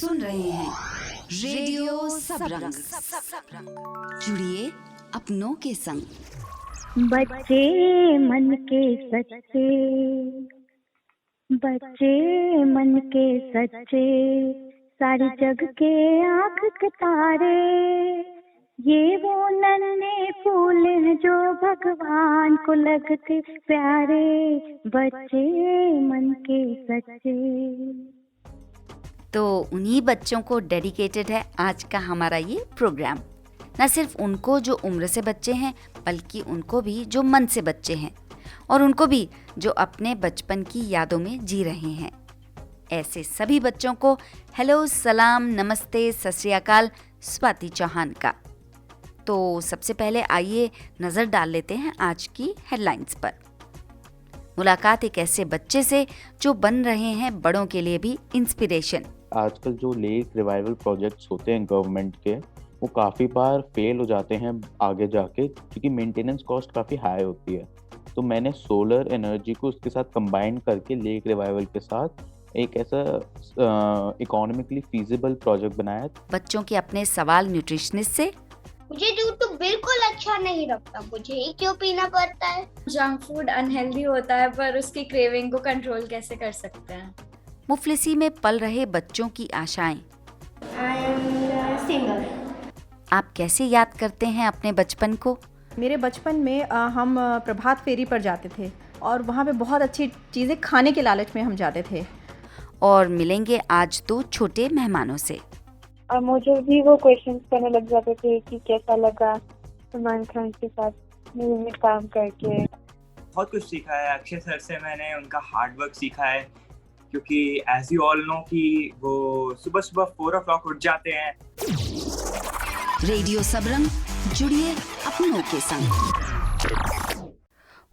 सुन रहे हैं रेडियो सबरंग। जुड़िए अपनों के संग। बच्चे मन के सच्चे, बच्चे मन के सच्चे, सारे जग के आँख के तारे, ये वो नन्हे फूल हैं जो भगवान को लगते प्यारे, बच्चे मन के सच्चे। तो उन्हीं बच्चों को डेडिकेटेड है आज का हमारा ये प्रोग्राम। न सिर्फ उनको जो उम्र से बच्चे हैं, बल्कि उनको भी जो मन से बच्चे हैं, और उनको भी जो अपने बचपन की यादों में जी रहे हैं। ऐसे सभी बच्चों को हेलो, सलाम, नमस्ते, सत श्री अकाल स्वाति चौहान का। तो सबसे पहले आइए नज़र डाल लेते हैं आज की हेडलाइंस पर। मुलाकात एक ऐसे बच्चे से जो बन रहे हैं बड़ों के लिए भी इंस्पिरेशन। आजकल जो लेक रिवाइवल प्रोजेक्ट्स होते हैं गवर्नमेंट के, वो काफ़ी बार फेल हो जाते हैं आगे जाके, क्योंकि मेंटेनेंस कॉस्ट काफ़ी हाई होती है। तो मैंने सोलर एनर्जी को उसके साथ कंबाइन करके लेक रिवाइवल के साथ एक ऐसा इकोनॉमिकली फीजिबल प्रोजेक्ट बनाया। बच्चों के अपने सवाल न्यूट्रिशनिस्ट से। मुझे दूध तो बिल्कुल अच्छा नहीं लगता, मुझे ही क्यों पीना पड़ता है। जंक फूड अनहेल्दी होता है, पर उसकी क्रेविंग को कंट्रोल कैसे कर सकते हैं। मुफलिसी में पल रहे बच्चों की आशाएं। I am single. आप कैसे याद करते हैं अपने बचपन को? मेरे बचपन में हम प्रभात फेरी पर जाते थे और वहाँ पे बहुत अच्छी चीज़ें खाने के लालच में हम जाते थे। और मिलेंगे आज दो छोटे मेहमानों से। और मुझे भी वो क्वेश्चंस करने लग जाते थे कि कैसा लगा सलमान खान के साथ मूवी में काम करके। बहुत कुछ सीखा है अक्षय सर से, मैंने उनका हार्ड वर्क सीखा है, क्योंकि एज यू ऑल नो कि वो सुबह सुबह 4 o'clock उठ जाते हैं। रेडियो सबरंग, जुड़िए अपनों के संग।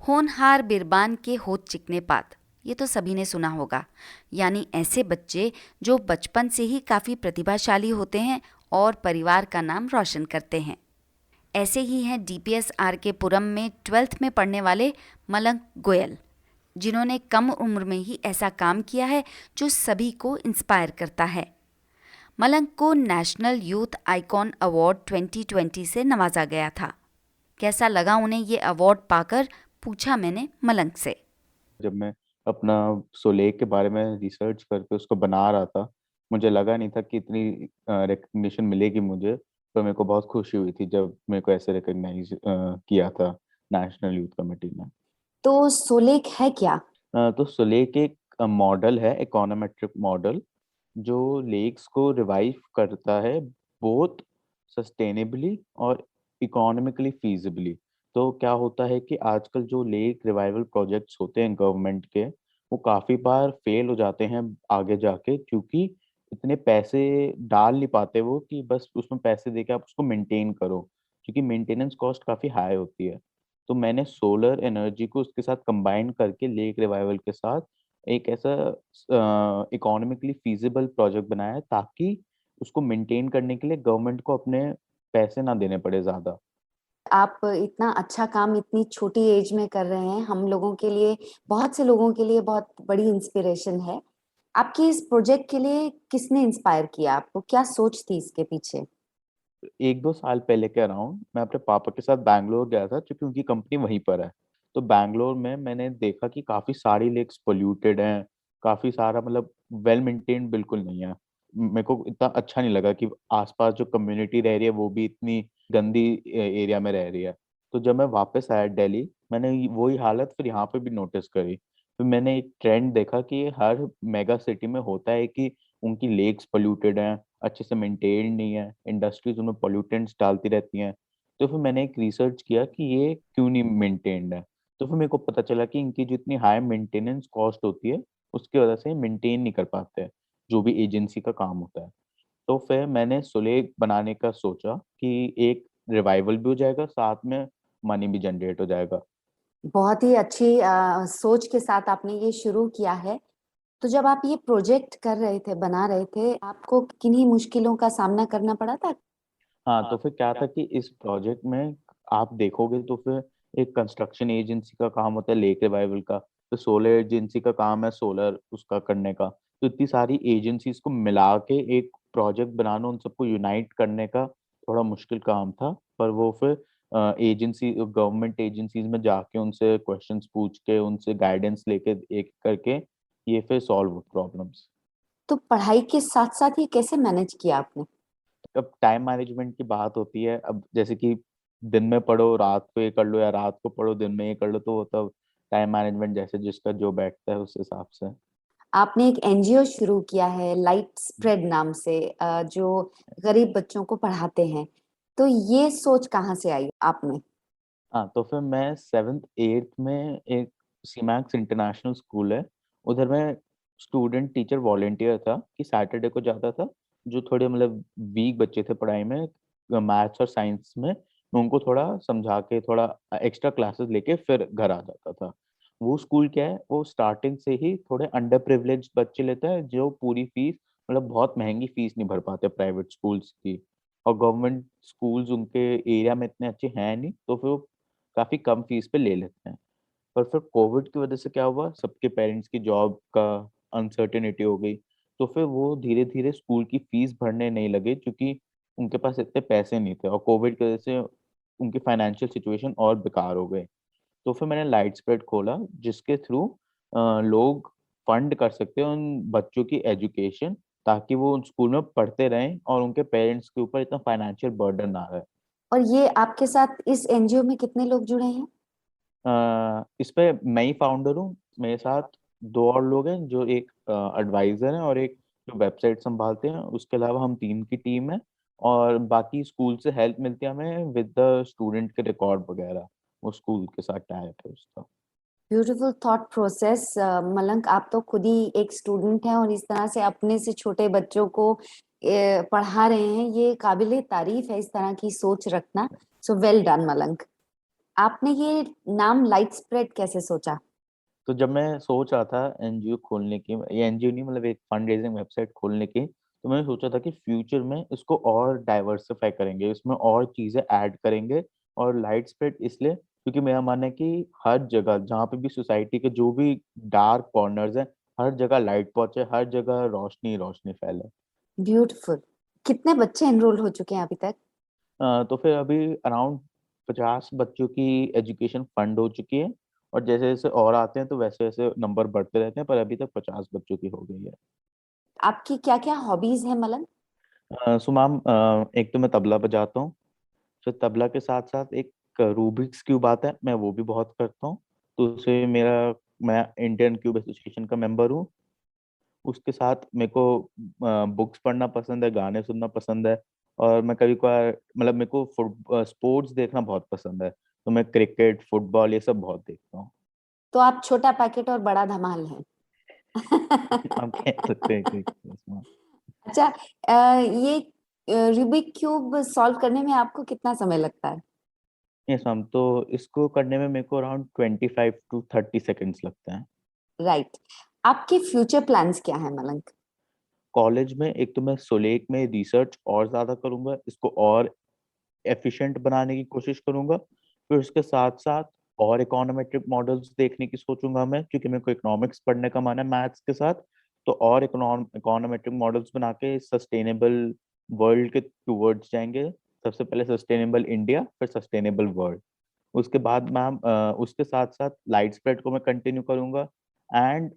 होनहार बिरबान के होत चिकने पात, ये तो सभी ने सुना होगा। यानी ऐसे बच्चे जो बचपन से ही काफ़ी प्रतिभाशाली होते हैं और परिवार का नाम रोशन करते हैं। ऐसे ही हैं DPS RK पुरम में 12th में पढ़ने वाले मलंग गोयल, जिन्होंने कम उम्र में ही ऐसा काम किया है जो सभी को इंस्पायर करता है। मलंग को नेशनल यूथ आइकॉन अवार्ड 2020 से नवाजा गया था। कैसा लगा उन्हें ये अवार्ड पाकर, पूछा मैंने मलंग से। जब मैं अपना सोलेक के बारे में रिसर्च करके उसको बना रहा था, मुझे लगा नहीं था कि इतनी रिकग्निशन मिलेगी मुझे। तो मेरे को बहुत खुशी हुई थी जब मेरे को ऐसे रिकग्नाइज किया था नेशनल यूथ कमेटी ने। तो सोलेक है क्या? तो सोलेक एक मॉडल है, इकोनोमेट्रिक मॉडल, जो लेक्स को रिवाइव करता है बोथ सस्टेनेबली और इकोनॉमिकली फीजिबली। तो क्या होता है कि आजकल जो लेक रिवाइवल प्रोजेक्ट्स होते हैं गवर्नमेंट के, वो काफ़ी बार फेल हो जाते हैं आगे जाके, क्योंकि इतने पैसे डाल नहीं पाते वो कि बस उसमें पैसे देके आप उसको मेंटेन करो, क्योंकि मेंटेनेंस कॉस्ट काफ़ी हाई होती है। तो मैंने सोलर एनर्जी को उसके साथ कंबाइन करके लेक रिवाइवल के साथ एक ऐसा इकोनॉमिकली फीजिबल प्रोजेक्ट बनाया है, ताकि उसको मेंटेन करने के लिए गवर्नमेंट को अपने पैसे ना देने पड़े ज़्यादा। आप इतना अच्छा काम इतनी छोटी एज में कर रहे हैं, हम लोगों के लिए, बहुत से लोगों के लिए बहुत बड़ी इंस्पिरेशन है। आपकी इस प्रोजेक्ट के लिए किसने इंस्पायर किया आपको? क्या सोच थी इसके पीछे? 1-2 साल पहले के अराउंड मैं अपने पापा के साथ बैंगलोर गया था, क्योंकि उनकी कंपनी वहीं पर है। तो बैंगलोर में मैंने देखा कि काफ़ी सारी लेक्स पोल्यूटेड हैं, काफ़ी सारा मतलब वेल मेंटेन्ड बिल्कुल नहीं है। मेरे को इतना अच्छा नहीं लगा कि आस-पास जो कम्युनिटी रह रही है वो भी इतनी गंदी एरिया में रह रही है। तो जब मैं वापस आया दिल्ली, मैंने वही हालत फिर यहाँ पे भी नोटिस करी। फिर मैंने एक ट्रेंड देखा कि हर मेगा सिटी में होता है कि उनकी लेक्स पोल्यूटेड हैं, अच्छे से मेंटेन्ड नहीं है, इंडस्ट्रीज उनमें पॉल्यूटेंट्स डालती रहती हैं। तो फिर मैंने एक रिसर्च किया कि ये क्यों नहीं मेंटेन्ड है। तो फिर मेरे को पता चला कि इनकी जो इतनी हाई मेंटेनेंस कॉस्ट होती है, उसकी वजह से मेंटेन नहीं कर पाते हैं, जो भी एजेंसी का काम होता है। तो फिर मैंने सोलेक बनाने का सोचा कि एक रिवाइवल भी हो जाएगा, साथ में मनी भी जनरेट हो जाएगा। बहुत ही अच्छी सोच के साथ आपने ये शुरू किया है। तो जब आप ये प्रोजेक्ट कर रहे थे, बना रहे थे, आपको किन्हीं मुश्किलों का सामना करना पड़ा था? हाँ, तो फिर क्या था कि इस प्रोजेक्ट में आप देखोगे तो फिर एक कंस्ट्रक्शन एजेंसी का काम होता है लेक रिवाइवल का, तो सोलर एजेंसी का काम है सोलर उसका करने का। तो इतनी सारी एजेंसीज को मिला के एक प्रोजेक्ट बनाना, उन सबको यूनाइट करने का थोड़ा मुश्किल काम था। पर वो फिर गवर्नमेंट एजेंसीज में जाके उनसे क्वेश्चंस पूछ के, उनसे गाइडेंस लेके, एक करके ये फिर सॉल्व प्रॉब्लम्स। तो पढ़ाई के साथ साथ ये कैसे मैनेज किया आपने? अब टाइम मैनेजमेंट की बात होती है, अब जैसे कि दिन में पढ़ो रात को ये कर लो, या रात को पढ़ो दिन में ये कर लो, तो वो तब टाइम मैनेजमेंट जैसे जिसका जो बैठता है उस हिसाब से। आपने एक एनजीओ शुरू किया है लाइट स्प्रेड नाम से, जो गरीब बच्चों को पढ़ाते हैं, तो ये सोच कहाँ से आई आप में? हाँ, तो फिर मैं 7th 8th में एक सीमैक्स इंटरनेशनल स्कूल है, उधर मैं स्टूडेंट टीचर वॉलेंटियर था, कि सैटरडे को जाता था, जो थोड़े मतलब वीक बच्चे थे पढ़ाई में, मैथ्स और साइंस में, मैं उनको थोड़ा समझा के, थोड़ा एक्स्ट्रा क्लासेस लेके फिर घर आ जाता था। वो स्कूल क्या है, वो स्टार्टिंग से ही थोड़े अंडर प्रिविलेज बच्चे लेता है, जो पूरी फीस, मतलब बहुत महंगी फीस नहीं भर पाते प्राइवेट स्कूल्स की, और गवर्नमेंट स्कूल्स उनके एरिया में इतने अच्छे हैं नहीं, तो फिर वो काफ़ी कम फीस पे ले लेते हैं। पर फिर कोविड की वजह से क्या हुआ, सबके पेरेंट्स की जॉब का अनसर्टेनिटी हो गई, तो फिर वो धीरे-धीरे स्कूल की फीस भरने नहीं लगे, क्योंकि उनके पास इतने पैसे नहीं थे, और कोविड की वजह से उनकी फाइनेंशियल सिचुएशन और बेकार हो गई। तो फिर मैंने लाइट स्प्रेड खोला, जिसके थ्रू लोग फंड कर सकते हैं उन बच्चों की एजुकेशन, ताकि वो उन स्कूल में पढ़ते रहें और उनके पेरेंट्स के ऊपर इतना फाइनेंशियल बर्डन ना रहे। और ये आपके साथ इस एनजीओ में कितने लोग जुड़े हैं? इस पे मैं ही फाउंडर हूँ, मेरे साथ 2 और लोग हैं, जो एक एडवाइजर हैं और एक जो वेबसाइट संभालते हैं, उसके अलावा हम 3 की टीम है, और बाकी स्कूल से हेल्प मिलती है हमें विद द स्टूडेंट के रिकॉर्ड वगैरह, वो स्कूल के साथ टाई अप है उसका। Beautiful thought process. मलंक, आप तो खुद ही एक स्टूडेंट हैं और इस तरह से अपने से छोटे बच्चों को पढ़ा रहे हैं, ये काबिले तारीफ है इस तरह की सोच रखना। So well done Malank. आपने ये नाम लाइट स्प्रेड कैसे सोचा? तो जब मैं सोच रहा था एनजीओ खोलने की, ये एनजीओ नहीं मतलब एक फंड रेजिंग वेबसाइट खोलने की, तो मैंने सोचा था कि फ्यूचर में इसको और डाइवर्सिफाई करेंगे, इसमें और चीज़ें ऐड करेंगे। और लाइट स्प्रेड इसलिए क्योंकि मेरा मानना है कि हर जगह जहाँ पे भी सोसाइटी के जो भी डार्क कॉर्नर्स हैं, हर जगह लाइट पहुंचे, हर जगह रोशनी रोशनी फैले। ब्यूटीफुल। कितने बच्चे एनरोल हो चुके हैं अभी तक? तो फिर अभी अराउंड 50 बच्चों की एजुकेशन फंड हो चुकी है, और जैसे जैसे और आते हैं तो वैसे वैसे नंबर बढ़ते रहते हैं, पर अभी तक 50 बच्चों की हो गई है। आपकी क्या क्या हॉबीज है मलंक? सो मैम, एक तो मैं तबला बजाता हूँ, फिर तबला के साथ साथ एक रूबिक्स क्यूब आता है, मैं वो भी बहुत करता हूँ। तो उससे मैं इंडियन क्यूब एसोसिएशन का मेंबर हूँ। उसके साथ मेरे को बुक्स पढ़ना पसंद है, गाने सुनना पसंद है, और मैं कभी कभार मतलब मेरे को स्पोर्ट्स देखना बहुत पसंद है, तो मैं क्रिकेट फुटबॉल ये सब बहुत देखता हूँ। तो आप छोटा पैकेट और बड़ा धमाल हैं। आप कह सकते हैं कि इसमें। अच्छा, ये रूबिक क्यूब सॉल्व करने में आपको कितना समय लगता है? यस मैम, तो इसको करने में मेरे को अराउंड 25 to 30 सेकेंड्स लगते हैं। राइट। आपके फ्यूचर प्लान्स क्या है मलंक? कॉलेज में एक तो मैं सोलेक में रिसर्च और ज़्यादा करूँगा, इसको और एफिशिएंट बनाने की कोशिश करूँगा। फिर उसके साथ-साथ और इकोनोमेट्रिक मॉडल्स देखने की सोचूँगा मैं, क्योंकि मेरे को इकोनॉमिक्स पढ़ने का मन है मैथ्स के साथ। तो और इकोनोमेट्रिक मॉडल्स बना के सस्टेनेबल वर्ल्ड के टुवर्ड्स जाएँगे। सबसे पहले सस्टेनेबल इंडिया, फिर सस्टेनेबल वर्ल्ड। उसके बाद मैम उसके साथ-साथ लाइट स्प्रेड को मैं कंटिन्यू करूँगा, एंड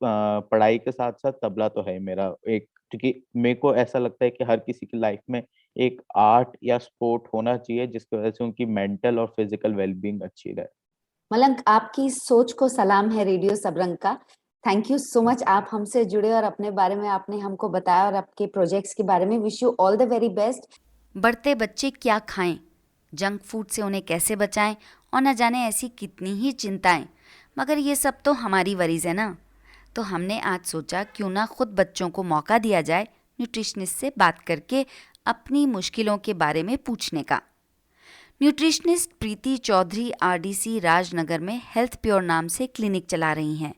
पढ़ाई के साथ-साथ तबला तो है ही मेरा एक, क्योंकि मेरे को ऐसा लगता है कि हर किसी की लाइफ में एक आर्ट या स्पोर्ट होना चाहिए, जिसकी वजह से उनकी मेंटल और फिजिकल वेलबीइंग अच्छी रहे। मलंक, आपकी इस सोच को सलाम है रेडियो सबरंग का। थैंक यू सो मच, आप हमसे जुड़े और अपने बारे में आपने हमको बताया और आपके प्रोजेक्ट्स के बारे में। Wish you all the very best. बढ़ते बच्चे क्या खाएं, जंक फूड से उन्हें कैसे बचाएं, और न जाने ऐसी कितनी ही चिंताएं, मगर ये सब तो हमारी वरीज है ना। तो हमने आज सोचा क्यों ना खुद बच्चों को मौका दिया जाए न्यूट्रिशनिस्ट से बात करके अपनी मुश्किलों के बारे में पूछने का। न्यूट्रिशनिस्ट प्रीति चौधरी आरडीसी राजनगर में हेल्थ प्योर नाम से क्लिनिक चला रही हैं,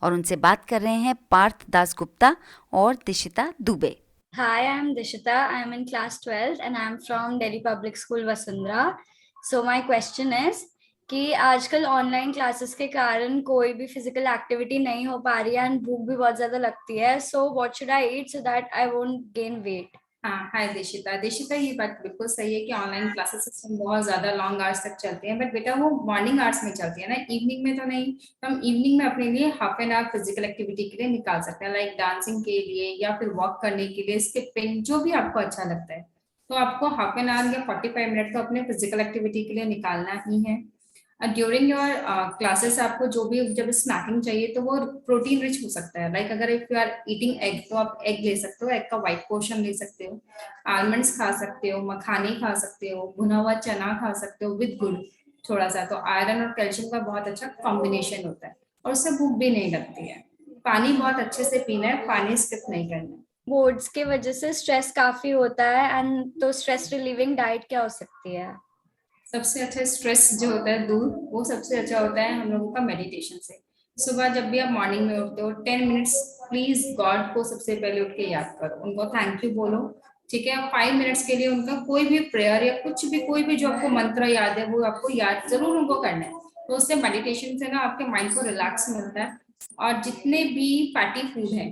और उनसे बात कर रहे हैं पार्थ दासगुप्ता और Dishita Dubey. Hi, I'm Dishita. I'm in class 12th and I'm from Delhi Public School, Vasundhara. So my question is, कि आजकल ऑनलाइन क्लासेस के कारण कोई भी फिजिकल एक्टिविटी नहीं हो पा रही है एंड भूख भी बहुत ज्यादा लगती है. So what should I eat so that I won't gain weight? हाँ, हाय दिशिता। दिशिता, ये बात बिल्कुल सही है कि ऑनलाइन क्लासेस बहुत ज्यादा लॉन्ग आवर्स तक चलती हैं, बट बेटा वो मॉर्निंग आवर्स में चलती है ना, इवनिंग में तो नहीं. तो हम इवनिंग में अपने लिए half an hour physical activity के लिए निकाल सकते हैं, लाइक डांसिंग के लिए या फिर वॉक करने के लिए, स्किपिंग, जो भी आपको अच्छा लगता है. तो आपको हाफ एन आवर या 45 मिनट तो अपने फिजिकल एक्टिविटी के लिए निकालना ही है. ड्यूरिंग योर क्लासेस आपको जो भी जब स्नैकिंग चाहिए तो वो प्रोटीन रिच हो सकता है. लाइक अगर if you are eating egg तो आप एग ले सकते हो, एग का व्हाइट पोर्शन ले सकते हो, आलमंड्स खा सकते हो, मखाने खा सकते हो, भुना हुआ चना खा सकते हो विद गुड़ थोड़ा सा. तो आयरन और कैल्शियम का बहुत अच्छा कॉम्बिनेशन होता है और उससे भूख भी नहीं लगती है. पानी बहुत अच्छे से पीना है, पानी स्किप नहीं करना है. बोर्ड्स के वजह से स्ट्रेस काफी होता है एंड तो स्ट्रेस रिलीविंग डाइट क्या हो सकती है? सबसे अच्छा स्ट्रेस जो होता है दूर, वो सबसे अच्छा होता है हम लोगों का मेडिटेशन से. सुबह जब भी आप मॉर्निंग में उठते हो 10 मिनट्स प्लीज गॉड को सबसे पहले उठ के याद करो, उनको थैंक यू बोलो. ठीक है, आप 5 मिनट्स के लिए उनका कोई भी प्रेयर या कुछ भी कोई भी जो आपको मंत्र याद है वो आपको याद जरूर उनको करना है. तो उससे मेडिटेशन से ना आपके माइंड को रिलैक्स मिलता है. और जितने भी फैटी फूड है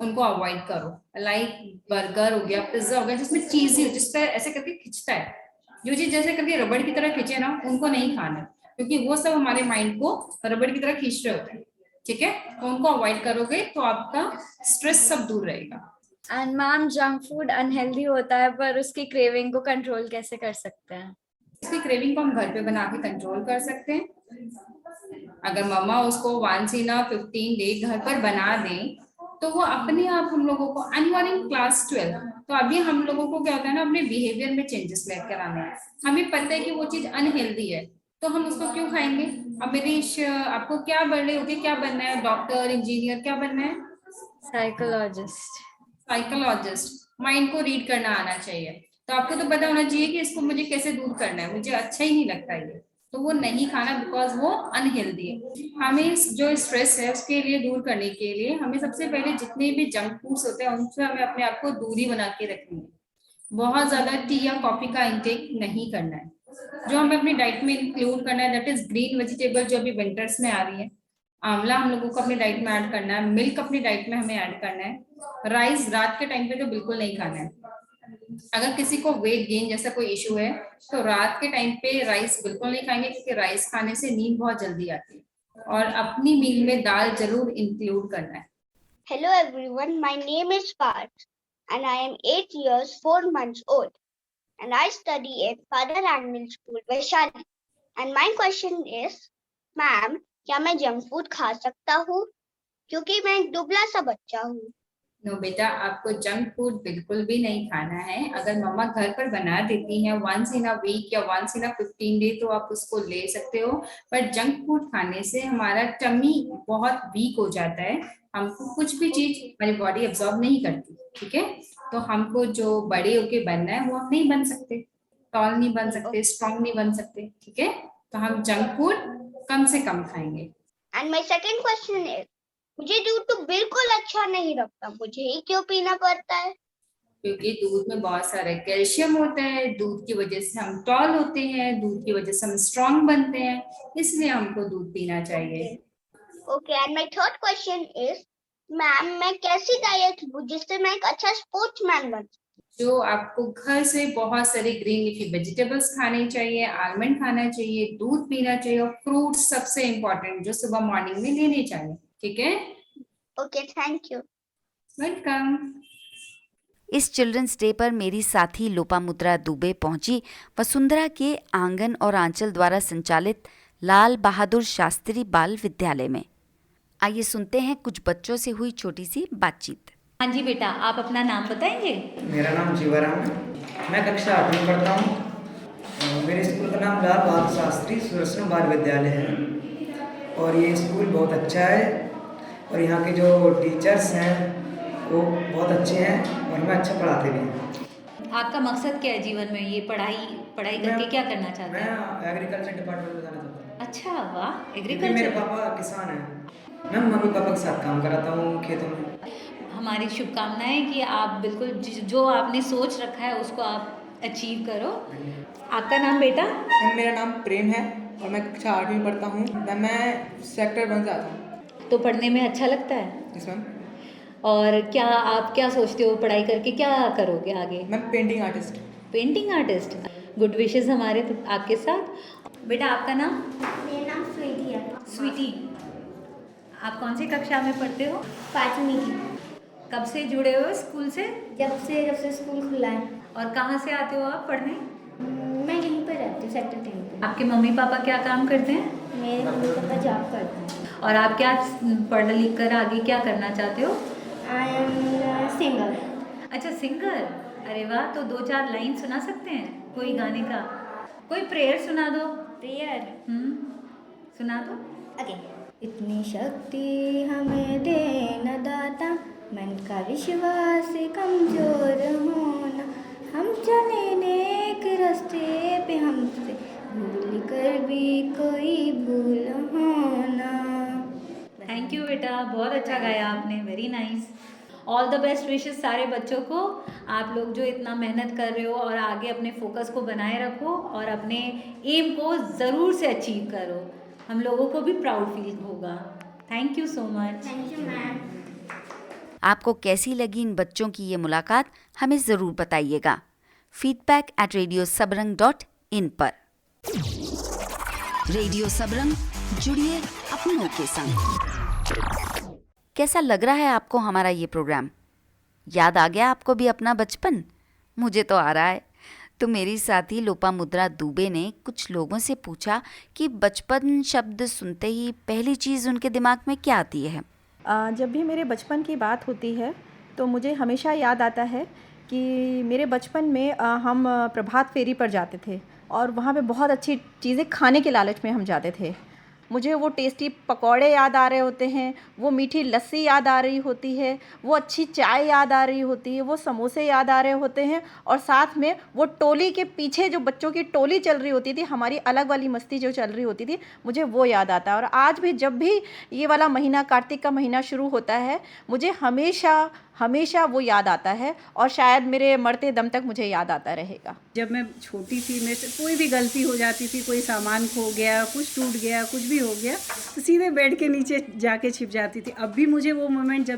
उनको अवॉइड करो, लाइक बर्गर हो गया, पिज्जा हो गया, जिसमें चीज ही जिससे ऐसे करके खिंचता है, जो चीज जैसे करके रबड़ की तरह खींचे ना, उनको नहीं खाना, क्योंकि वो सब हमारे माइंड को रबड़ की तरह खींच रहे होते हैं. ठीक है, तो उनको अवॉइड करोगे तो आपका स्ट्रेस सब दूर रहेगा. And ma'am, junk food unhealthy होता है पर उसकी क्रेविंग को कंट्रोल कैसे कर सकते हैं? इसकी क्रेविंग को हम घर पे बना के कंट्रोल कर सकते हैं. अगर मम्मा उसको वंस इन 15 डे घर पर बना दें तो वो अपने आप हम लोगों को, and you are in class 12, तो अभी हम लोगों को क्या होता है ना, अपने बिहेवियर में चेंजेस लेकर आने हैं. हमें पता है कि वो चीज अनहेल्दी है तो हम उसको क्यों खाएंगे. अमरीश, आपको क्या बड़े होके क्या बनना है? डॉक्टर, इंजीनियर, क्या बनना है? साइकोलॉजिस्ट. साइकोलॉजिस्ट. माइंड को रीड करना आना चाहिए. तो आपको तो पता होना चाहिए कि इसको मुझे कैसे दूर करना है, मुझे अच्छा ही नहीं लगता ये, तो वो नहीं खाना, बिकॉज वो अनहेल्दी है. हमें जो स्ट्रेस है उसके लिए दूर करने के लिए हमें सबसे पहले जितने भी जंक फूड्स होते हैं उनसे हमें अपने आप को दूरी बना के रखनी है. बहुत ज्यादा टी या कॉफी का इंटेक नहीं करना है. जो हमें अपनी डाइट में इंक्लूड करना है दैट इज ग्रीन वेजिटेबल, जो अभी विंटर्स में आ रही है. आंवला हम लोगों को अपनी डाइट में ऐड करना है, मिल्क अपनी डाइट में हमें ऐड करना है. राइस रात के टाइम पे तो बिल्कुल नहीं खाना है. अगर किसी को वेट गेन जैसा कोई इशू है तो रात के टाइम पे राइस बिल्कुल नहीं खाएंगे, क्योंकि राइस खाने से नींद बहुत जल्दी आती है. और अपनी मील में दाल जरूर इंक्लूड करना है. Hello everyone, my name is Parth and I am 8 years 4 months old and I study at Father Animal School, Vaishali. And my question is, ma'am, क्या मैं जंक फूड खा सकता हूँ? क्योंकि मैं एक दुबला सा बच्चा हूँ. नो बेटा, आपको जंक फूड बिल्कुल भी नहीं खाना है. अगर मम्मा घर पर बना देती हैं वंस इन अ वीक या वंस इन अ 15 डे तो आप उसको ले सकते हो. पर जंक फूड खाने से हमारा टमी बहुत वीक हो जाता है, हमको कुछ भी चीज हमारी बॉडी एब्जॉर्ब नहीं करती. ठीक है, तो हमको जो बड़े होके बनना है वो हम नहीं बन सकते, टॉल नहीं बन सकते, स्ट्रॉन्ग नहीं बन सकते. ठीक है, तो हम जंक फूड कम से कम खाएंगे. And my second question is, मुझे दूध तो बिल्कुल अच्छा नहीं लगता, मुझे ही क्यों पीना पड़ता है? क्योंकि दूध में बहुत सारे कैल्शियम होता है. दूध की वजह से हम टॉल होते हैं, दूध की वजह से हम स्ट्रॉन्ग बनते हैं, इसलिए हमको दूध पीना चाहिए. Okay, and my third question is, ma'am मैं कैसी डाइट लूं जिससे मैं एक अच्छा स्पोर्ट्समैन बन? जो आपको घर से बहुत सारे ग्रीन लीफी वेजिटेबल्स खाने चाहिए, आलमंड खाना चाहिए, दूध पीना चाहिए और फ्रूट्स सबसे इम्पोर्टेंट जो सुबह मॉर्निंग में लेने चाहिए. ठीक है, ओके, थैंक यू. वेलकम. इस चिल्ड्रंस डे पर मेरी साथी लोपामुद्रा दुबे पहुंची वसुंधरा के आंगन और आंचल द्वारा संचालित लाल बहादुर शास्त्री बाल विद्यालय में. आइए सुनते हैं कुछ बच्चों से हुई छोटी सी बातचीत. हाँ जी बेटा, आप अपना नाम बताएंगे? मेरा नाम जीवाराम है, मैं कक्षा 8 में पढ़ता हूँ. मेरे स्कूल का नाम लाल बहादुर शास्त्री सुरसना बाल विद्यालय है और ये स्कूल बहुत अच्छा है और यहाँ के जो टीचर्स हैं वो बहुत अच्छे हैं और हमें अच्छा पढ़ाते भी हैं. आपका मकसद क्या है जीवन में? ये पढ़ाई करके क्या करना चाहते हैं? मैं एग्रीकल्चर डिपार्टमेंट में जाना चाहता हूँ. अच्छा, वाह. क्योंकि एग्रीकल्चर. मेरे पापा किसान हैं, मैं मम्मी पापा के साथ काम कराता हूँ खेतों में. हमारी शुभकामनाएं कि आप बिल्कुल जो आपने सोच रखा है उसको आप अचीव करो. आपका नाम बेटा? मेरा नाम प्रेम है और मैं कक्षा 8वीं में पढ़ता हूँ। मैं सेक्टर 1 से आता हूँ। तो पढ़ने में अच्छा लगता है? Yes ma'am. और क्या आप क्या सोचते हो पढ़ाई करके क्या करोगे आगे? मैं painting artist. Painting artist, good wishes हमारे आपके साथ। बेटा आपका नाम? मेरा नाम स्वीटी है। स्वीटी, आप कौन सी कक्षा में पढ़ते हो? 5वीं की। कब से जुड़े हो स्कूल से? जब से स्कूल खुला है। और कहाँ से आते हो आप पढ़ने? मैं यहीं पर रहती हूँ, सेक्टर 10 पे। आपके मम्मी पापा क्या काम करते हैं? मेरे मम्मी पापा जॉब करते हैं। और आप क्या पढ़ लिख कर आगे क्या करना चाहते हो? I am singer. अच्छा सिंगर, अरे वाह। तो 2-4 लाइन सुना सकते हैं कोई गाने का? कोई प्रेयर सुना दो। प्रेयर? सुना दो। ओके। इतनी शक्ति हमें दे न दाता, मन का विश्वास कमजोर होना, हम चले नेक रास्ते पे, हमसे भूल कर भी कोई भूल होना। थैंक यू बेटा, बहुत अच्छा गाया आपने, very nice. All the best wishes सारे बच्चों को। आप लोग जो इतना मेहनत कर रहे हो और आगे अपने फोकस को बनाए रखो और अपने एम को ज़रूर से अचीव करो, हम लोगों को भी प्राउड फील होगा। Thank you so much. Thank you ma'am. आपको कैसी लगी इन बच्चों की ये मुलाकात, हमें ज़रूर बताइएगा feedback@radiosabran.in पर। रेडियो सबरंग, जुड़िए अपनों के संग। कैसा लग रहा है आपको हमारा ये प्रोग्राम? याद आ गया आपको भी अपना बचपन? मुझे तो आ रहा है। तो मेरी साथी लोपामुद्रा दुबे ने कुछ लोगों से पूछा कि बचपन शब्द सुनते ही पहली चीज़ उनके दिमाग में क्या आती है। जब भी मेरे बचपन की बात होती है तो मुझे हमेशा याद आता है कि मेरे बचपन में हम प्रभात फेरी पर जाते थे और वहाँ पे बहुत अच्छी चीज़ें खाने के लालच में हम जाते थे। मुझे वो टेस्टी पकौड़े याद आ रहे होते हैं, वो मीठी लस्सी याद आ रही होती है, वो अच्छी चाय याद आ रही होती है, वो समोसे याद आ रहे होते हैं और साथ में वो टोली के पीछे जो बच्चों की टोली चल रही होती थी, हमारी अलग वाली मस्ती जो चल रही होती थी, मुझे वो याद आता है। और आज भी जब भी ये वाला महीना, कार्तिक का महीना शुरू होता है, मुझे हमेशा वो याद आता है और शायद मेरे मरते दम तक मुझे याद आता रहेगा। जब मैं छोटी थी, मेरे से कोई भी गलती हो जाती थी, कोई सामान खो गया, कुछ टूट गया, कुछ भी हो गया, तो सीधे बेड के नीचे जाके छिप जाती थी। अब भी मुझे वो मोमेंट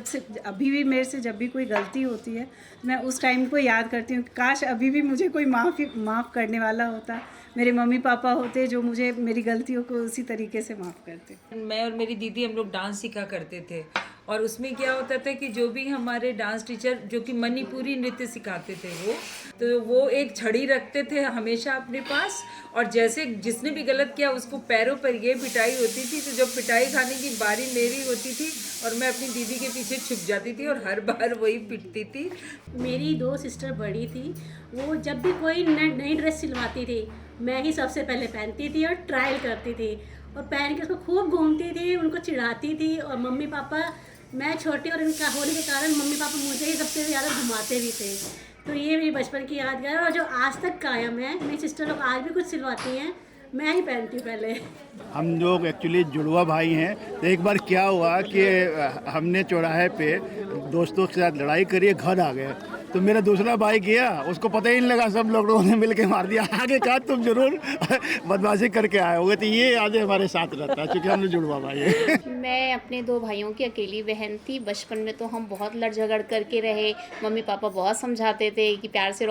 अभी भी मेरे से जब भी कोई गलती होती है, मैं उस टाइम को याद करती हूँ। काश अभी भी मुझे कोई माफ़ करने वाला होता, मेरे मम्मी पापा होते जो मुझे मेरी गलतियों को उसी तरीके से माफ़ करते। मैं और मेरी दीदी हम लोग डांस सीखा करते थे और उसमें क्या होता था कि जो भी हमारे डांस टीचर जो कि मणिपुरी नृत्य सिखाते थे वो एक छड़ी रखते थे हमेशा अपने पास, और जैसे जिसने भी गलत किया उसको पैरों पर ये पिटाई होती थी। तो जब पिटाई खाने की बारी मेरी होती थी और मैं अपनी दीदी के पीछे छुप जाती थी और हर बार वही पिटती थी। मेरी 2 सिस्टर बड़ी थी, वो जब भी कोई नई ड्रेस सिलवाती थी, मैं ही सबसे पहले पहनती थी और ट्रायल करती थी और पहन के उसको खूब घूमती थी, उनको चिढ़ाती थी। और मम्मी पापा, मैं छोटी और इनका होने के कारण मम्मी पापा मुझे ही सबसे ज़्यादा घुमाते भी थे। तो ये मेरी बचपन की यादगार और जो आज तक कायम है। मेरी सिस्टर लोग आज भी कुछ सिलवाती हैं, मैं ही पहनती हूँ पहले। हम लोग एक्चुअली जुड़वा भाई हैं। तो एक बार क्या हुआ कि हमने चौराहे पे दोस्तों के साथ लड़ाई करी, घर आ गए। तो मेरा दूसरा भाई गया, उसको पता ही नहीं लगा, सब लोगों ने मिल के मार दिया। आगे कहा तुम जरूर बदमाशी करके आए होगे। तो ये यादें हमारे साथ रहता है क्योंकि हम लोग जुड़वा भाई हैं। मैं अपने 2 भाइयों की अकेली बहन थी। बचपन में तो हम बहुत लड़ झगड़ करके रहे, मम्मी पापा बहुत समझाते थे कि प्यार से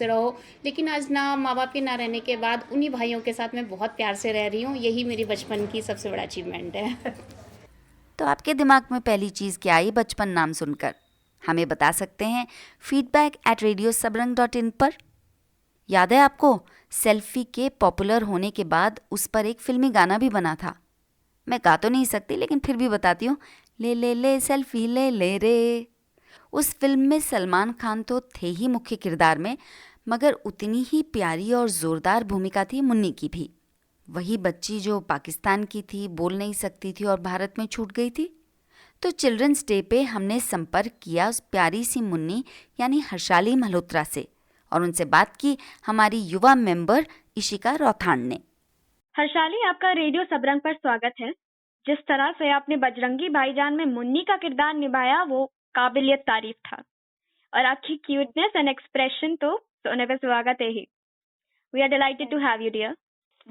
रहो, लेकिन आज ना माँ बाप के ना रहने के बाद उन्हीं भाइयों के साथ मैं बहुत प्यार से रह रही हूँ। यही मेरी बचपन की सबसे बड़ा अचीवमेंट है। तो आपके दिमाग में पहली चीज़ क्या आई बचपन नाम सुनकर? हमें बता सकते हैं feedback@radiosabran.in पर। याद है आपको, सेल्फी के पॉपुलर होने के बाद उस पर एक फिल्मी गाना भी बना था। मैं गा तो नहीं सकती लेकिन फिर भी बताती हूँ, ले ले ले सेल्फी ले ले रे। उस फिल्म में सलमान खान तो थे ही मुख्य किरदार में, मगर उतनी ही प्यारी और ज़ोरदार भूमिका थी मुन्नी की भी। वही बच्ची जो पाकिस्तान की थी, बोल नहीं सकती थी और भारत में छूट गई थी। तो चिल्ड्रंस डे पे हमने संपर्क किया उस प्यारी सी मुन्नी यानी हर्षाली मल्होत्रा से और उनसे बात की हमारी युवा मेंबर इशिका रौथान ने। हर्षाली, आपका रेडियो सबरंग पर स्वागत है। जिस तरह से आपने बजरंगी भाईजान में मुन्नी का किरदार निभाया वो काबिलियत तारीफ था और आपकी क्यूटनेस एंड एक्सप्रेशन तो सोने पे सुहागा थे ही। We are delighted to have you dear.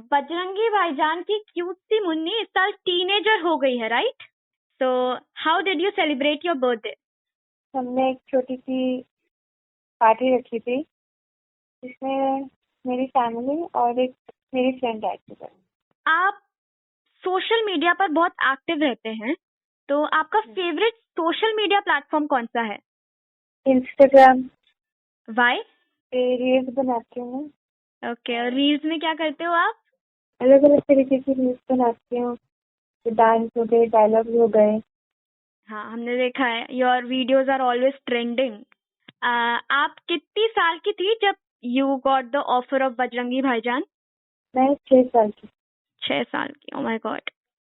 Bajrangi Bhaijaan की क्यूट सी मुन्नी इस साल टीनेजर हो गई है, right? So how did you celebrate your birthday? हमने एक छोटी सी पार्टी रखी थी जिसमें मेरी फैमिली और एक मेरी फ्रेंड आई थी। आप सोशल मीडिया पर बहुत एक्टिव रहते हैं, तो आपका फेवरेट सोशल मीडिया प्लेटफॉर्म कौन सा है? इंस्टाग्राम। वाई? रील्स बनाती हूँ मैं। ओके, और रील्स में क्या करते हो आप? अलग अलग तरीके की रील्स बनाती हूँ, डांस हो गए, डायलॉग हो गए। हाँ, हमने देखा है your videos are always trending. आप कितनी साल की थी जब you got the offer of Bajrangi Bhaijaan? मैं 6 साल की। 6 साल की, ओ माय गॉड।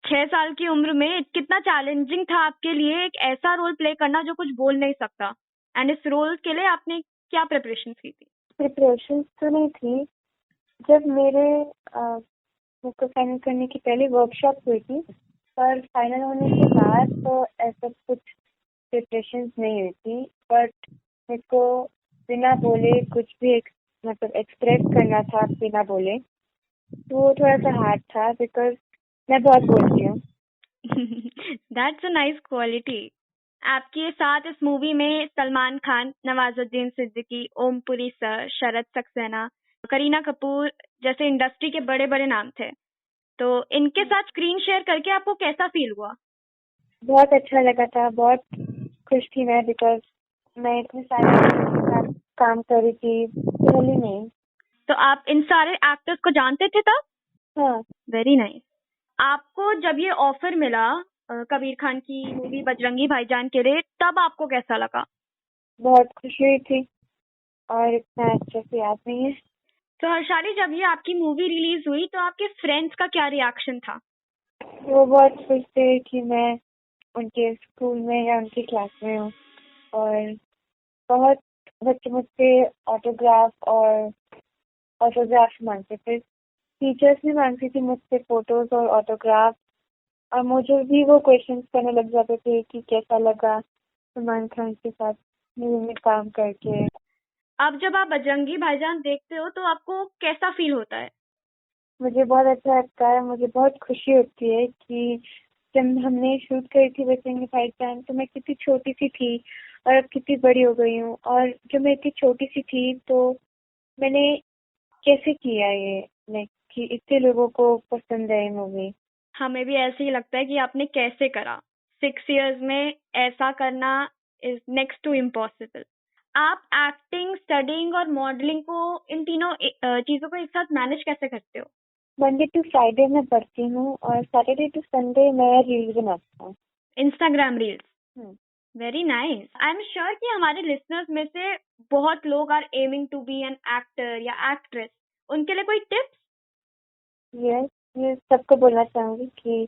6 साल की उम्र में कितना चैलेंजिंग था आपके लिए एक ऐसा रोल प्ले करना जो कुछ बोल नहीं सकता, एंड इस रोल के लिए आपने क्या प्रिपरेशन की थी? प्रिपरेशन तो नहीं थी। जब मेरे को फाइनल करने की पहले वर्कशॉप हुई थी, पर फाइनल होने के बाद तो ऐसा कुछ प्रिपरेशन नहीं हुई थी। बट मेरे को बिना बोले कुछ भी मतलब एक्सप्रेस करना था बिना बोले, तो वो थोड़ा सा हार्ड था बिकॉज मैं बहुत बोलती हूँ। That's a nice quality. आपके साथ इस मूवी में सलमान खान, नवाजुद्दीन सिद्दीकी, ओम पुरी सर, शरद सक्सेना, करीना कपूर जैसे इंडस्ट्री के बड़े बड़े नाम थे, तो इनके साथ स्क्रीन शेयर करके आपको कैसा फील हुआ? बहुत अच्छा लगा था, बहुत खुश थी मैं बिकॉज मैं इतने सारे लोगों के साथ काम कर रही थी पहले नहीं। तो आप इन सारे एक्टर्स को जानते थे तब? हाँ। Very nice. आपको जब ये ऑफर मिला कबीर खान की मूवी बजरंगी भाईजान के लिए, तब आपको कैसा लगा? बहुत खुशी हुई थी और इतना अच्छे से याद नहीं है। तो हर्षाली, जब ये आपकी मूवी रिलीज हुई तो आपके फ्रेंड्स का क्या रिएक्शन था? वो बहुत खुश थे कि मैं उनके स्कूल में या उनकी क्लास में हूँ, और बहुत बच्चे मुझसे ऑटोग्राफ मांगते थे। टीचर्स भी मांगती थी मुझसे फोटोज और ऑटोग्राफ, और मुझे भी वो क्वेश्चंस करने लग जाते थे कि कैसा लगा सलमान खान के साथ मूवी में काम करके। अब जब आप बजरंगी भाईजान देखते हो तो आपको कैसा फील होता है? मुझे बहुत अच्छा लगता है, मुझे बहुत खुशी होती है कि जब हमने शूट करी थी बजरंगी भाईजान तो मैं कितनी छोटी सी थी और अब कितनी बड़ी हो गई हूँ। और जब मैं इतनी छोटी सी थी तो मैंने कैसे किया ये, लाइक कि इतने लोगों को पसंद है ये मूवी। हमें भी ऐसे ही लगता है कि आपने कैसे करा। 6 इयर्स में ऐसा करना इज नेक्स्ट टू इम्पॉसिबल। आप एक्टिंग, स्टडिंग और मॉडलिंग को, इन तीनों चीजों को एक साथ मैनेज कैसे करते हो? मंडे टू फ्राइडे मैं पढ़ती हूँ और सैटरडे टू संडे मैं रील्स बनाती हूँ, Instagram reels. Very nice. I am sure कि हमारे लिसनर्स में से बहुत लोग are aiming to be an actor या एक्ट्रेस। उनके लिए कोई टिप्स? यस, ये सबको बोलना चाहूंगी कि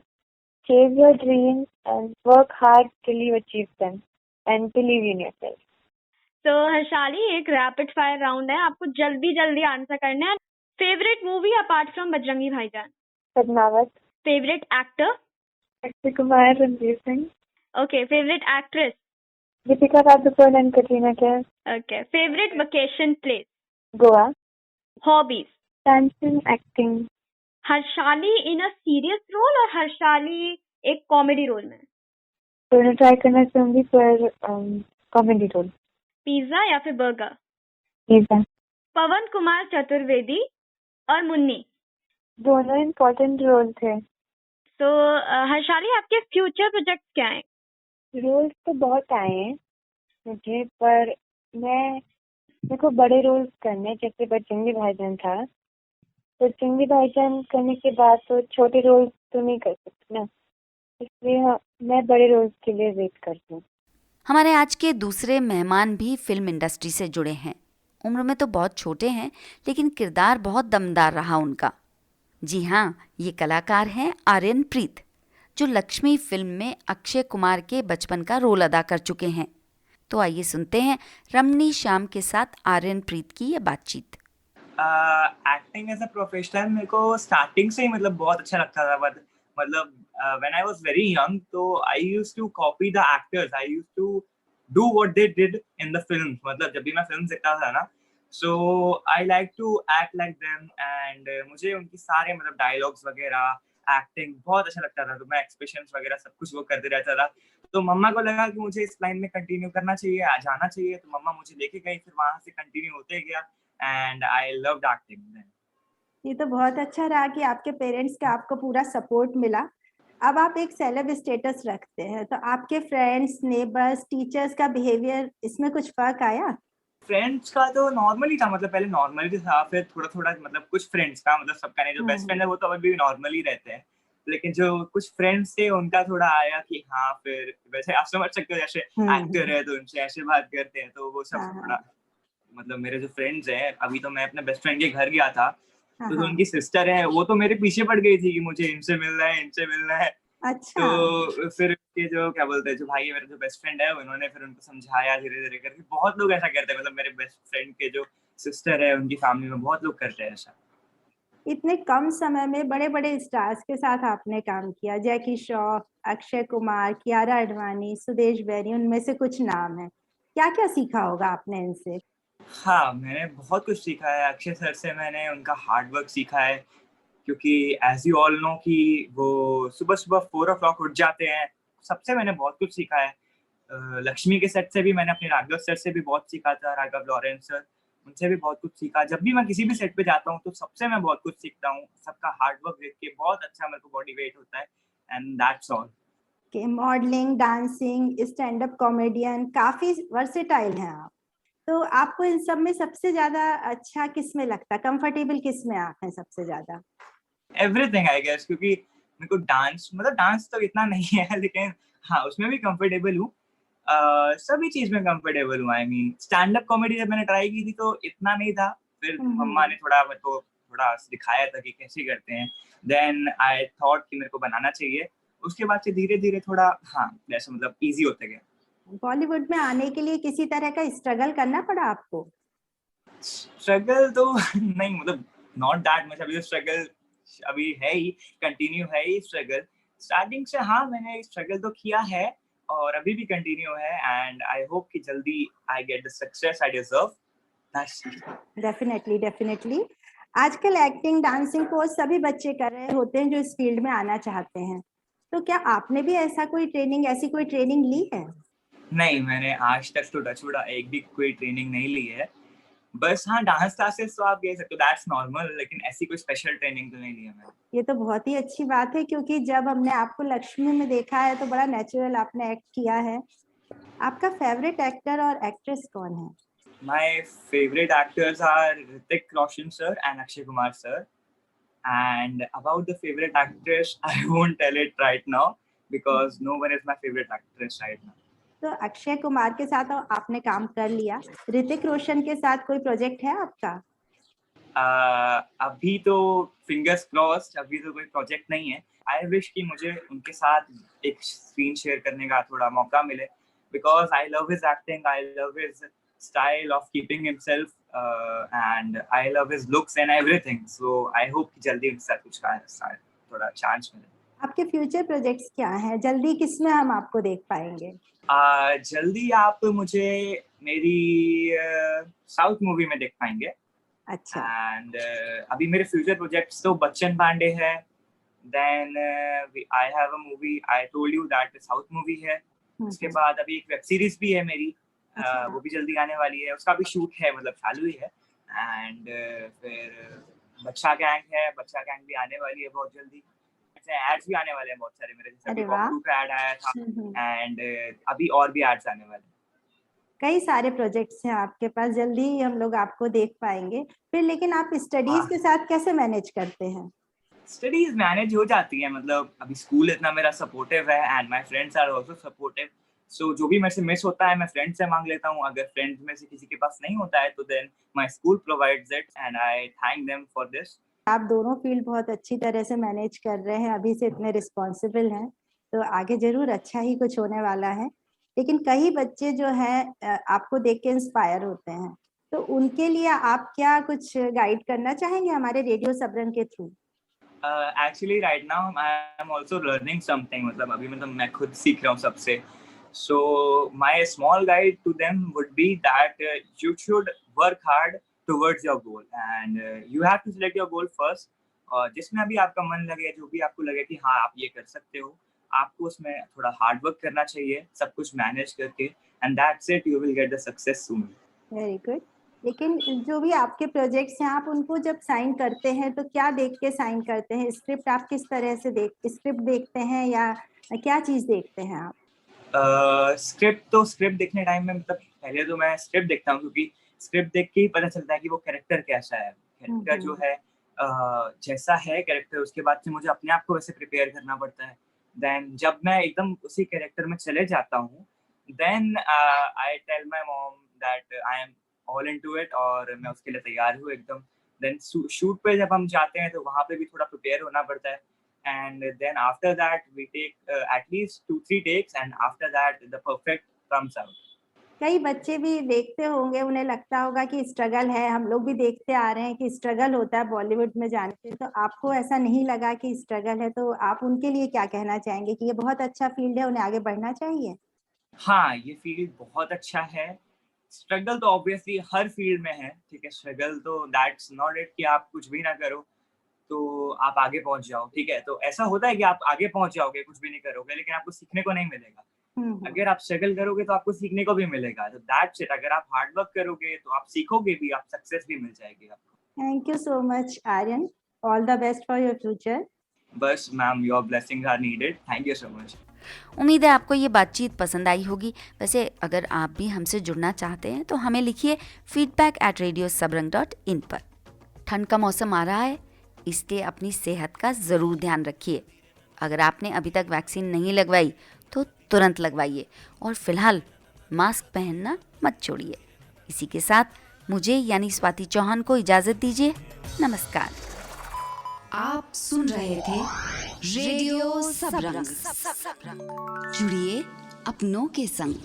chase your dreams and work hard till you achieve them and believe in yourself. तो हर्षाली, एक रैपिड फायर राउंड है, आपको जल्दी जल्दी आंसर करना है। Favourite movie apart from Bajrangi Bhaijaan? Padmaavat. Favourite actor? Akshay Kumar, Ranveer Singh. Okay, favourite actress? Deepika Padukone and Katrina Kaif. Okay, favourite vacation place? Goa. Hobbies? Dancing, acting. Harshaali in a serious role और हर्षाली एक कॉमेडी रोल में? दोनों ट्राई करना चाहूंगी पर कॉमेडी रोल। पिज्जा या फिर बर्गर? पिज्जा। पवन कुमार चतुर्वेदी और मुन्नी, दोनों इम्पोर्टेंट रोल थे। तो हर्षाली, आपके फ्यूचर प्रोजेक्ट क्या हैं? रोल्स तो बहुत आए हैं मुझे, पर मेरे को बड़े रोल्स करने, जैसे बजरंगी भाईजान था। बजरंगी भाईजान करने के बाद तो छोटे रोल्स तो नहीं कर सकती ना, इसलिए मैं बड़े रोल्स के लिए वेट करती हूँ। हमारे आज के दूसरे मेहमान भी फिल्म इंडस्ट्री से जुड़े हैं। उम्र में तो बहुत छोटे हैं, लेकिन किरदार बहुत दमदार रहा उनका। जी हाँ, ये कलाकार हैं आर्यन प्रीत, जो लक्ष्मी फिल्म में अक्षय कुमार के बचपन का रोल अदा कर चुके हैं। तो आइए सुनते हैं रमनी श्याम के साथ आर्यन प्रीत की ये बातचीत। एक्टिंग एज अ प्रोफेशनल मेरे को स्टार्टिंग से ही मतलब बहुत अच्छा लगता था, मतलब when I was very young, तो I used to copy the actors, I used to do what they did in the films। मतलब जब भी मैं फिल्म देखता था ना, so I like to act like them and मुझे उनकी सारे मतलब डायलॉग्स वगैरह एक्टिंग बहुत अच्छा लगता था, तो मैं एक्सप्रेशंस वगैरह सब कुछ वो करते रहता था। तो मम्मा को लगा कि मुझे इस लाइन में कंटिन्यू करना चाहिए, आ जाना चाहिए, तो मम्मा मुझे लेके गई, फिर वहां से कंटिन्यू होते गया and I loved acting then. ये तो बहुत अच्छा रहा कि आपके पेरेंट्स का आपको पूरा सपोर्ट मिला। अब आप एक सेलेब स्टेटस रखते हैं, तो आपके फ्रेंड्स, नेबर्स, टीचर्स का बिहेवियर, इसमें कुछ फर्क आया? फ्रेंड्स का तो नॉर्मली था, मतलब पहले नॉर्मली था, फिर थोड़ा थोड़ा मतलब कुछ फ्रेंड्स का मतलब सबका नहीं, जो बेस्ट फ्रेंड है वो तो अभी भी नॉर्मली रहते हैं, लेकिन जो कुछ फ्रेंड्स थे उनका थोड़ा आया कि हाँ फिर वैसे आप समझ सकते हो जैसे एक्टर है तो उनसे ऐसे बात करते हैं, तो वो सब थोड़ा मतलब मेरे जो फ्रेंड्स हैं, अभी तो मैं अपने बेस्ट फ्रेंड के घर गया था, तो जो उनकी सिस्टर है वो तो मेरे पीछे पड़ गई थी कि मुझे इनसे मिलना है, इनसे मिलना है। अच्छा। तो फिर के जो क्या बोलते हैं, जो भाई है मेरा, जो बेस्ट फ्रेंड है, उन्होंने फिर उनको समझाया धीरे धीरे करके। बहुत लोग ऐसा करते हैं, मतलब मेरे बेस्ट फ्रेंड के जो सिस्टर है उनकी फैमिली में बहुत लोग करते हैं ऐसा। इतने कम समय में बड़े-बड़े स्टार्स के साथ आपने काम किया, जैकी श्रॉफ, अक्षय कुमार, कियारा आडवाणी, सुदेश बैरी, उनमें से कुछ नाम हैं। क्या-क्या सीखा होगा आपने इनसे? हाँ, मैंने बहुत कुछ सीखा है अक्षय सर से, मैंने उनका हार्ड वर्क सीखा है, क्योंकि एज़ यू ऑल नो कि वो सुबह-सुबह 4 o'clock उठ जाते हैं, सबसे मैंने बहुत कुछ सीखा है। लक्ष्मी के सेट से भी मैंने अपने राघव सर से भी बहुत सीखा था, राघव लॉरेंस सर, उनसे भी बहुत कुछ सीखा। जब भी मैं किसी भी सेट पे जाता हूँ तो सबसे मैं बहुत कुछ सीखता हूँ, सबका हार्ड वर्क देख के बहुत अच्छा मेरे को मोटिवेट होता है एंड दैट्स ऑल। कि modelling, dancing, stand up comedian, काफ़ी वर्सेटाइल हैं आप। तो आपको इन सब में सबसे ज़्यादा अच्छा किसमें लगता है? कंफर्टेबल किसमें आप हैं सबसे ज़्यादा? एवरीथिंग आई गेस, क्योंकि मेरे को डांस मतलब डांस तो इतना नहीं है लेकिन हाँ उसमें भी कंफर्टेबल हूँ। सभी चीज में कंफर्टेबल हूँ। I mean stand up comedy जब मैंने ट्राई की थी तो इतना नहीं था, फिर मम्मा ने थोड़ा मेरे को थोड़ा दिखाया था कि कैसे करते हैं, देन आई थॉट कि मेरे को बनाना चाहिए। उसके बाद से धीरे धीरे थोड़ा हाँ जैसे मतलब इजी होते गया। बॉलीवुड में आने के लिए किसी तरह का स्ट्रगल करना पड़ा आपको? स्ट्रगल तो नहीं, मतलब नॉट दैट मच। अभी तो स्ट्रगल अभी है ही, कंटिन्यू है ही स्ट्रगल। स्टार्टिंग से हाँ मैंने स्ट्रगल तो किया है और अभी भी कंटिन्यू है एंड आई होप कि जल्दी I get the success I deserve. Definitely, definitely. आजकल एक्टिंग, डांसिंग कोर्स सभी बच्चे कर रहे होते हैं जो इस फील्ड में आना चाहते हैं। तो क्या आपने भी ऐसी कोई ट्रेनिंग ली है? नहीं, मैंने आज तक तो टचवुड एक भी कोई ट्रेनिंग नहीं ली है। बस हाँ डांस क्लासेस तो आप कह सकते हो, दैट्स नॉर्मल, लेकिन ऐसी कोई स्पेशल ट्रेनिंग तो नहीं ली है मैंने। ये तो बहुत ही अच्छी बात है, क्योंकि जब हमने आपको लक्ष्मी में देखा है तो बड़ा नेचुरल आपने एक्ट किया है। आपका फेवरेट एक्टर और एक्ट्रेस कौन है? My favorite actors are Hrithik Roshan sir and Akshay Kumar sir. And about the favorite actress, I won't tell it right now because no one is my favorite actress right now. तो अक्षय कुमार के साथ आपने काम कर लिया, ऋतिक रोशन के साथ कोई प्रोजेक्ट है आपका? अभी तो फिंगर्स क्रॉस्ड, अभी तो कोई प्रोजेक्ट नहीं है। आई विश कि मुझे उनके साथ एक स्क्रीन शेयर करने का थोड़ा मौका मिले, because I love his acting, I love his style of keeping himself and I love his looks and everything, so I hope कि जल्दी उनके साथ कुछ थोड़ा चांस मिले। आपके फ्यूचर प्रोजेक्ट्स क्या हैं? जल्दी किसमें हम आपको देख पाएंगे? जल्दी आप मुझे मेरी साउथ मूवी में देख पाएंगे। अच्छा। एंड अभी मेरे फ्यूचर प्रोजेक्ट्स तो बच्चन पांडे है, then I have a movie, I told you that south movie है। उसके बाद अभी एक वेब सीरीज भी है मेरी, वो भी जल्दी आने वाली है, उसका भी शूट है, मतलब चालू ही है। एंड फिर बच्चा गैंग है, बच्चा गैंग भी आने वाली है बहुत जल्दी। एड्स भी आने वाले हैं बहुत सारे मेरे, जैसे अभी बॉक्स का ऐड आया था एंड अभी और भी एड्स आने वाले हैं। कई सारे प्रोजेक्ट्स हैं आपके पास, जल्दी ही हम लोग आपको देख पाएंगे। फिर लेकिन आप स्टडीज के साथ कैसे मैनेज करते हैं? स्टडीज मैनेज हो जाती है, मतलब अभी स्कूल इतना मेरा सपोर्टिव है and my friends are also supportive, so जो भी मेरे से मिस होता है मैं फ्रेंड से मांग लेता हूँ। अगर फ्रेंड्स में से किसी के पास नहीं होता है तो then my school provides it and I thank them for this. आप दोनों फील्ड बहुत अच्छी तरह से मैनेज कर रहे हैं, अभी से इतने रिस्पॉन्सिबल हैं, तो आगे जरूर अच्छा ही कुछ होने वाला है। लेकिन कई बच्चे जो हैं आपको देख के इंस्पायर होते हैं, तो उनके लिए आप क्या कुछ गाइड करना चाहेंगे हमारे रेडियो सबरंग के through? Actually right now I am also learning something, मतलब अभी मतलब मैं खुद सीख रहा हूँ सबसे। So my small guide to them would be that you should work hard towards your goal, and you have to select your goal first. और जिसमें अभी आपका मन लगे, जो भी आपको लगे कि हाँ आप ये कर सकते हो, आपको उसमें थोड़ा हार्ड वर्क करना चाहिए, सब कुछ मैनेज करके, and that's it, you will get the success soon. Very good. लेकिन जो भी आपके प्रोजेक्ट्स हैं, आप उनको जब साइन करते हैं तो क्या देख के साइन करते हैं? स्क्रिप्ट आप किस तरह से स्क्रिप्ट देखते हैं या क्या चीज़ देखते हैं आप? स्क्रिप्ट देखने टाइम में मतलब पहले तो मैं स्क्रिप्ट देखता हूँ, क्योंकि स्क्रिप्ट देख के ही पता चलता है कि वो कैरेक्टर कैसा है। कैरेक्टर जो है जैसा है कैरेक्टर, उसके बाद से मुझे अपने आप को वैसे प्रिपेयर करना पड़ता है। देन जब मैं एकदम उसी कैरेक्टर में चले जाता हूँ, then I tell my mom that I am all into it, और मैं उसके लिए तैयार हूँ एकदम। देन शूट पे जब हम जाते हैं तो वहाँ पे भी थोड़ा प्रिपेयर होना पड़ता है, and then after that we take at least 2-3 takes, and after that the perfect comes out. कई बच्चे भी देखते होंगे, उन्हें लगता होगा कि स्ट्रगल है, हम लोग भी देखते आ रहे हैं कि स्ट्रगल होता है बॉलीवुड में जाने से, तो आपको ऐसा नहीं लगा कि स्ट्रगल है? तो आप उनके लिए क्या कहना चाहेंगे कि ये बहुत अच्छा फील्ड है, उन्हें आगे बढ़ना चाहिए? हाँ, ये फील्ड बहुत अच्छा है। स्ट्रगल तो ऑब्वियसली हर फील्ड में है, ठीक है। स्ट्रगल तो दैट्स नॉट इट कि आप कुछ भी ना करो तो आप आगे पहुंच जाओ, ठीक है। तो ऐसा होता है कि आप आगे पहुंच जाओगे, कुछ भी नहीं करोगे, लेकिन आपको सीखने को नहीं मिलेगा। अगर आप स्ट्रगल करोगे तो आपको सीखने को भी मिलेगा। तो दैट्स इट, अगर आप हार्ड वर्क करोगे तो आप सीखोगे भी, आप सक्सेस भी मिल जाएगी आपको। Thank you so much Aryan, all the best for your future. बस ma'am, your blessings are needed. Thank you so much. उम्मीद है आपको ये बातचीत पसंद आई होगी। वैसे अगर आप भी हमसे जुड़ना चाहते हैं तो हमें लिखिए feedback@radiosabrang.in पर। ठंड का मौसम आ रहा है, इसलिए अपनी सेहत का ज़रूर ध्यान रखिए। अगर आपने अभी तक वैक्सीन नहीं लगवाई तो तुरंत लगवाइए, और फिलहाल मास्क पहनना मत छोड़िए। इसी के साथ मुझे यानी स्वाति चौहान को इजाज़त दीजिए। नमस्कार। आप सुन रहे थे रेडियो सबरंग। जुड़िए अपनों के संग।